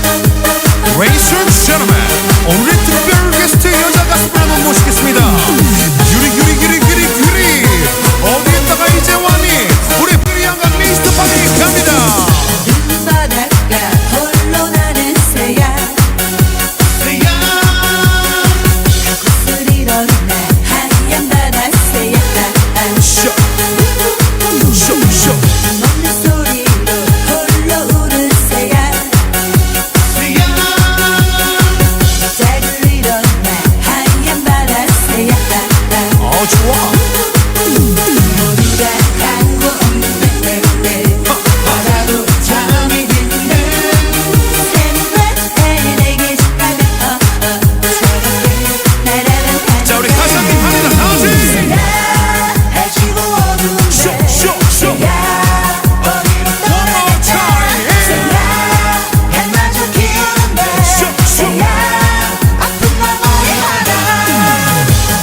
Ladies and gentlemen, 오늘의 특별 게스트 여자 가수를 한번 모시겠습니다. 유리 어디에다가 이제 왔니? 우리 프리한가 미스터 파리 갑니다. 바닷가 홀로 나는 새야 구슬이던 나 하얀 바다새야 먹는 소리로 홀로 우는 새야 잘 들리던 나 하얀 바다새야 좋아. 어디가 간거 없는 바다도 잠이 드는 샘물에 내게 싶다면 저렇게 날아간 자, 우리 가사님 하늘을 하지. 해지고 어두운데 쇼. 어디로 떠나갈까 해마저 키우는데 아픈 마음이 하나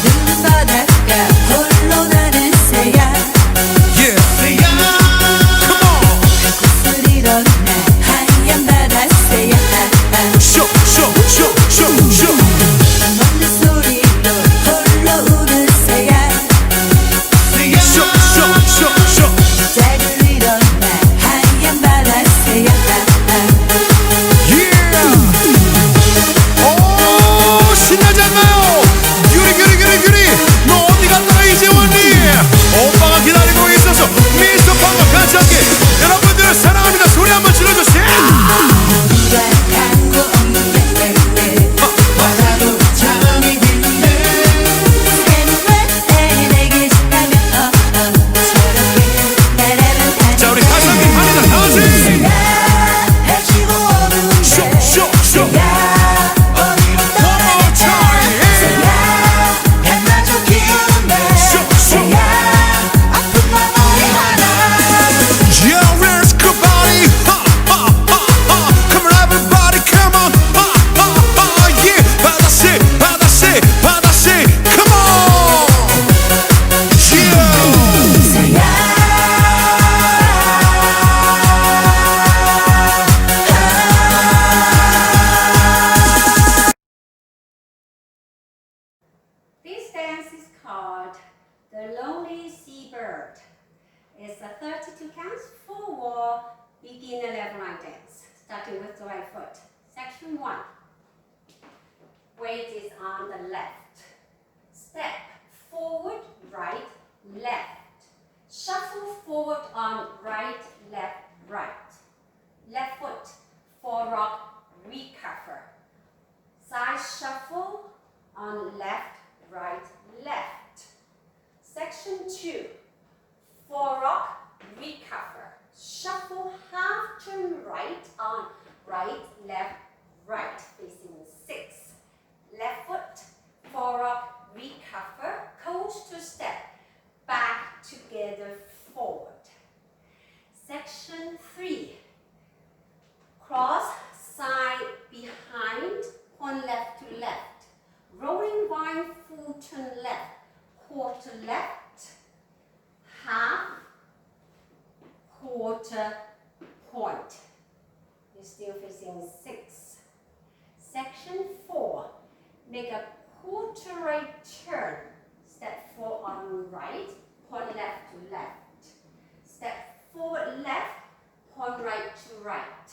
눈 바닷가 홀로 나는 새야 Come on. 구슬이던 나 하얀 바다새야 쇼. 먹는 소리로 홀로 우는 새야 쇼. 잘 들리던 나 하얀 바다새야 오, 신나지 않나요? 유리 너 어디 갔다가 이제 왔니? 오빠가 기다리고 있어서 미스터 팡과 같이 함께 여러분들을 사랑합니다. 소리 한번 질러주세요. 어디가 간거 없는 바다도 잠이 드는 샘물에 내게 싶다면 저렇게 날아간 자, 우리 가사님 하늘을 하지. 해지고 어두운데 쇼. 어디로 떠나갈까 해마저 키우는데 아픈 마음이 하나 Yeah, where's good body? Come on, everybody, come on. Yeah, 바다씨, come on. Yeah. This dance is called the Lonely Seabird. It's a 32 counts, full wall, beginner level line dance, starting with the right foot. Section 1. Weight is on the left. Step forward, right, left. Shuffle forward on right, left, right. Left foot, four rock, recover. Side shuffle on left, right, left. Section 2. Four rock, recover. Shuffle half turn right on right, left, right, facing 6. Left foot, four rock, recover, coast to step, back together, forward. Section 3. Cross, side, behind, one left to left. Rolling wide, full turn left, quarter left, half, quarter point. You're still facing 6. Section 4. Make a quarter right turn. Step 4 on right, point left to left. Step forward left, point right to right.